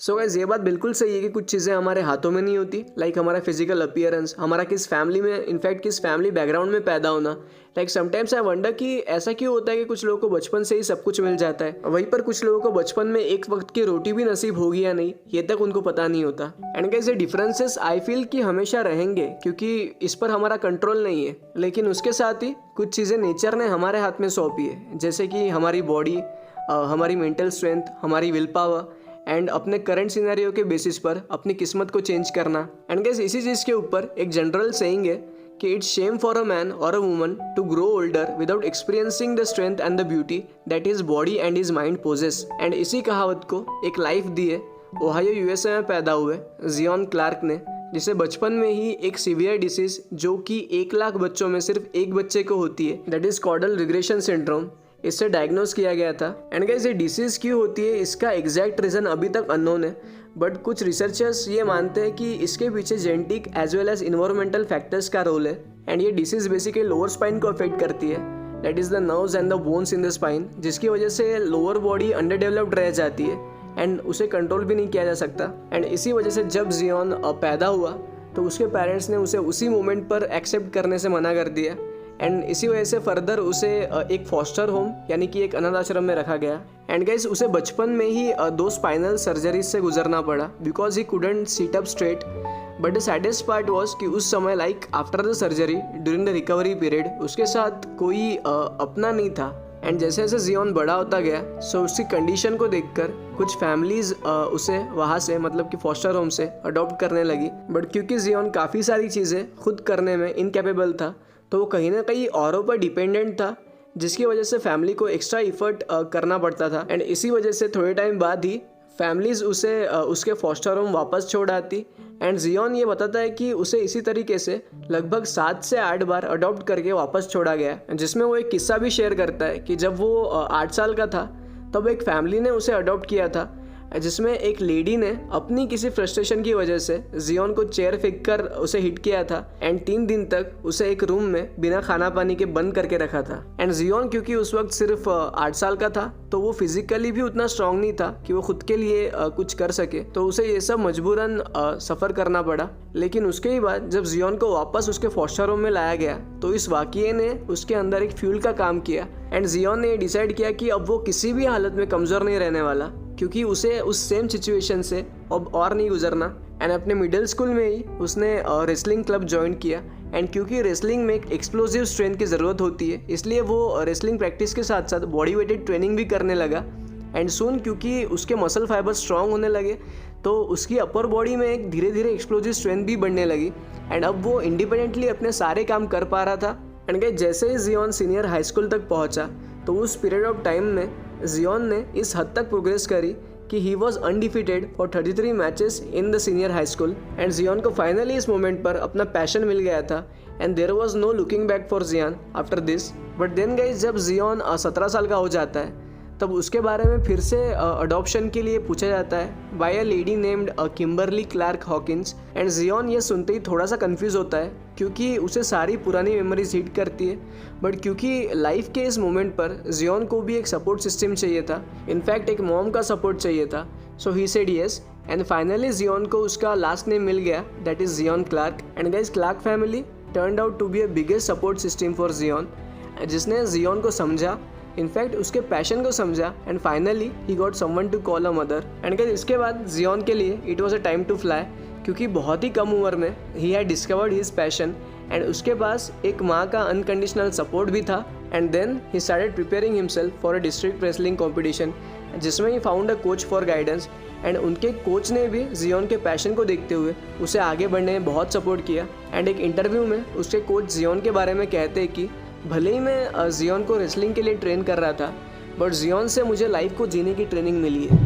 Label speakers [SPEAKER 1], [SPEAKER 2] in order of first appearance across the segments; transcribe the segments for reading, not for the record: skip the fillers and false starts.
[SPEAKER 1] So guys ये बात बिल्कुल सही है कि कुछ चीज़ें हमारे हाथों में नहीं होती, लाइक हमारा फिजिकल अपीयरेंस, हमारा किस फैमिली में, इनफैक्ट किस फैमिली बैकग्राउंड में पैदा होना। लाइक समटाइम्स आई वंडर कि ऐसा क्यों होता है कि कुछ लोगों को बचपन से ही सब कुछ मिल जाता है, वहीं पर कुछ लोगों को बचपन में एक वक्त की रोटी भी नसीब होगी या नहीं ये तक उनको पता नहीं होता। एंड गाइस ये डिफरेंसेस आई फील कि हमेशा रहेंगे क्योंकि इस पर हमारा कंट्रोल नहीं है, लेकिन उसके साथ ही कुछ चीज़ें नेचर ने हमारे हाथ में सौंपी है, जैसे कि हमारी बॉडी, हमारी मेंटल स्ट्रेंथ, हमारी विल पावर एंड अपने करंट सिनेरियो के बेसिस पर अपनी किस्मत को चेंज करना। एंड गाइस इसी चीज़ के ऊपर एक जनरल सेइंग है कि it's shame for a man और a woman to grow older without experiencing the strength and the beauty that his body and his mind possess. And इसी कहावत को एक लाइफ दी है ओहायो यूएसए में पैदा हुए जियोन क्लार्क ने, जिसे बचपन में ही एक सीवियर डिसीज जो कि 1 लाख बच्चों में सिर्फ एक बच्चे को होती है, that is caudal regression syndrome, इससे डायग्नोज किया गया था। एंड गाइस ये डिसीज़ क्यों होती है इसका एग्जैक्ट रीज़न अभी तक अननोन है, बट कुछ रिसर्चर्स ये मानते हैं कि इसके पीछे genetic as well as environmental factors का रोल है। एंड ये डिसीज़ बेसिकली लोअर स्पाइन को अफेक्ट करती है, that is the nerves and the bones in the spine, जिसकी वजह से लोअर बॉडी अंडर डेवलप्ड रह जाती है एंड उसे कंट्रोल भी नहीं किया जा सकता। एंड इसी वजह से जब जियोन पैदा हुआ तो उसके पेरेंट्स ने उसे उसी मोमेंट पर एक्सेप्ट करने से मना कर दिया। एंड इसी वजह से फर्दर उसे एक फॉस्टर होम यानी कि एक अनाथ आश्रम में रखा गया। एंड गाइस उसे बचपन में ही 2 स्पाइनल सर्जरीज से गुजरना पड़ा because he couldn't seat up straight. But the saddest part was कि उस समय like after the surgery during the recovery period उसके साथ कोई अपना नहीं था। एंड जैसे जैसे जियोन बड़ा होता गया सो उसकी कंडीशन को देखकर कुछ फैमिलीज उसे वहाँ से मतलब कि फॉस्टर होम से अडॉप्ट करने लगी। बट क्योंकि जियोन काफ़ी सारी चीज़ें खुद करने में इनकेपेबल था तो वो कहीं ना कहीं औरों पर डिपेंडेंट था, जिसकी वजह से फैमिली को एक्स्ट्रा इफर्ट करना पड़ता था। एंड इसी वजह से थोड़े टाइम बाद ही फैमिलीज उसे उसके फॉस्टर होम वापस छोड़ आती। एंड जियोन ये बताता है कि उसे इसी तरीके से लगभग 7 से 8 बार अडॉप्ट करके वापस छोड़ा गया, जिसमें वो एक किस्सा भी शेयर करता है कि जब वो 8 साल का था तब एक फैमिली ने उसे अडॉप्ट किया था, जिसमें एक लेडी ने अपनी किसी फ्रस्ट्रेशन की वजह से जियोन को चेयर फेंक कर उसे हिट किया था। एंड 3 दिन तक उसे एक रूम में बिना खाना पानी के बंद करके रखा था। एंड जियोन क्योंकि उस वक्त सिर्फ 8 साल का था तो वो फिजिकली भी उतना स्ट्रांग नहीं था कि वो खुद के लिए कुछ कर सके, तो उसे ये सब मजबूरन सफ़र करना पड़ा। लेकिन उसके ही बाद जब जियोन को वापस उसके फॉस्टर होम में लाया गया तो इस वाक़ये ने उसके अंदर एक फ्यूल का काम किया। एंड जियोन ने डिसाइड किया कि अब वो किसी भी हालत में कमज़ोर नहीं रहने वाला, क्योंकि उसे उस सेम सिचुएशन से अब और नहीं गुजरना। एंड अपने मिडिल स्कूल में ही उसने रेसलिंग क्लब ज्वाइन किया। एंड क्योंकि रेसलिंग में एक एक्सप्लोजिव स्ट्रेंथ की ज़रूरत होती है इसलिए वो रेसलिंग प्रैक्टिस के साथ साथ बॉडी वेटेड ट्रेनिंग भी करने लगा। एंड सून क्योंकि उसके मसल फाइबर स्ट्रांग होने लगे तो उसकी अपर बॉडी में एक धीरे धीरे एक्सप्लोजिव स्ट्रेंथ भी बढ़ने लगी। एंड अब वो इंडिपेंडेंटली अपने सारे काम कर पा रहा था। एंड जैसे ही जियोन सीनियर हाई स्कूल तक पहुंचा तो उस पीरियड ऑफ टाइम में जियोन ने इस हद तक प्रोग्रेस करी कि he was undefeated for 33 matches in the senior high school. And Zion को फाइनली इस मोमेंट पर अपना पैशन मिल गया था and there was no looking back for Zion after this. But then guys जब जियोन 17 साल का हो जाता है तब उसके बारे में फिर से अडॉप्शन के लिए पूछा जाता है by a lady named Kimberly Clark Hawkins. And Zion ये सुनते ही थोड़ा सा कंफ्यूज होता है क्योंकि उसे सारी पुरानी मेमोरीज हिट करती है। बट क्योंकि लाइफ के इस मोमेंट पर जियोन को भी एक सपोर्ट सिस्टम चाहिए था, इनफैक्ट एक मॉम का सपोर्ट चाहिए था, so he said yes. And finally Zion को उसका लास्ट नेम मिल गया, that is Zion Clark. And guys Clark family turned out to be a biggest support system for Zion, जिसने जियोन को समझा, इनफैक्ट उसके पैशन को समझा। And finally he got someone to call a mother. And guys इसके बाद Zion के लिए it was a time to fly, क्योंकि बहुत ही कम उम्र में he had discovered his passion and उसके पास एक माँ का अनकंडीशनल सपोर्ट भी था। And then he started preparing himself for a district wrestling competition, जिसमें he found a coach for guidance. And उनके कोच ने भी जियोन के पैशन को देखते हुए उसे आगे बढ़ने में बहुत सपोर्ट किया। एंड एक इंटरव्यू में उसके कोच जियोन के बारे में कहते हैं कि भले ही मैं जियोन को रेसलिंग के लिए ट्रेन कर रहा था बट जियोन से मुझे लाइफ को जीने की ट्रेनिंग मिली है।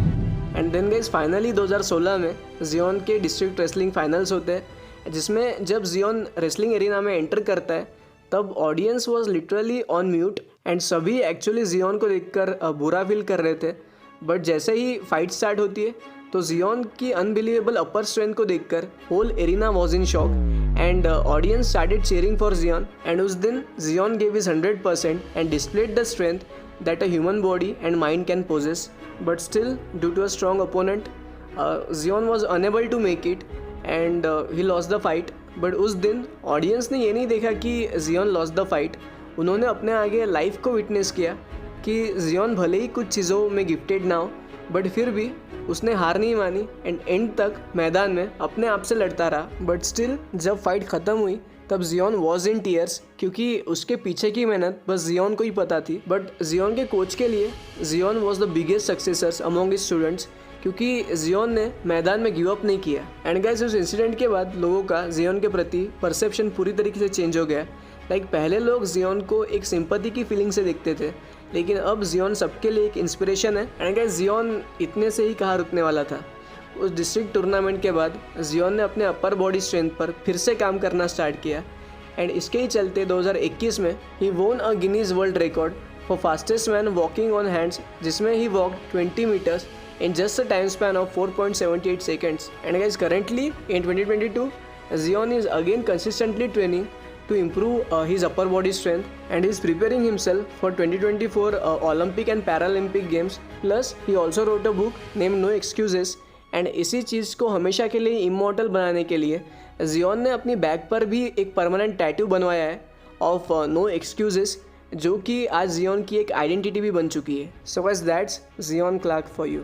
[SPEAKER 1] एंड देन गाइस फाइनली 2016 में जियोन के डिस्ट्रिक्ट रेसलिंग फाइनल्स होते हैं, जिसमें जब जियोन रेसलिंग एरिना में एंटर करता है तब audience was literally on mute and सभी एक्चुअली जियोन को देखकर बुरा फील कर रहे थे। बट जैसे ही फाइट स्टार्ट होती है तो जियोन की अनबिलीवेबल अपर स्ट्रेंथ को देखकर whole arena was in shock and audience started cheering for Zion. And उस दिन Zion gave his 100% and displayed the strength that a human body and mind can possess. But still, due to a strong opponent, Zion was unable to make it and he lost the fight. But उस दिन audience ने ये नहीं देखा कि Xeon lost the fight, उन्होंने अपने आगे लाइफ को विटनेस किया कि जियोन भले ही कुछ चीज़ों में गिफ्टेड ना हो बट फिर भी उसने हार नहीं मानी एंड एंड तक मैदान में अपने आप से लड़ता रहा। बट स्टिल जब फाइट ख़त्म हुई तब जियोन वॉज इन टीयर्स, क्योंकि उसके पीछे की मेहनत बस जियोन को ही पता थी। बट जियोन के कोच के लिए Zion was the biggest successors among his students, क्योंकि जियोन ने मैदान में गिव अप नहीं किया। एंड गाइस उस इंसिडेंट के बाद लोगों का जियोन के प्रति परसेप्शन पूरी तरीके से चेंज हो गया। पहले लोग जियोन को एक सिंपैथी की फीलिंग से देखते थे, लेकिन अब जियोन सबके लिए एक इंस्पिरेशन है। एंड गाइस जियोन इतने से ही कहाँ रुकने वाला था। उस डिस्ट्रिक्ट टूर्नामेंट के बाद जियोन ने अपने अपर बॉडी स्ट्रेंथ पर फिर से काम करना स्टार्ट किया एंड इसके ही चलते 2021 में he won a Guinness world record for fastest man walking on hands, जिसमें he walked 20 metres in just a time span of 4.78 seconds. And guys, currently in 2022, Zion is again consistently training to improve his upper body strength and is preparing himself for 2024 Olympic and Paralympic Games. Plus, he also wrote a book named No Excuses. And इसी चीज़ को हमेशा के लिए immortal बनाने के लिए Xeon ने अपनी बैक पर भी एक परमानेंट टैटू बनवाया है ऑफ नो एक्सक्यूजेस, जो कि आज जियोन की एक आइडेंटिटी भी बन चुकी है। So guys that's Zion Clark for you.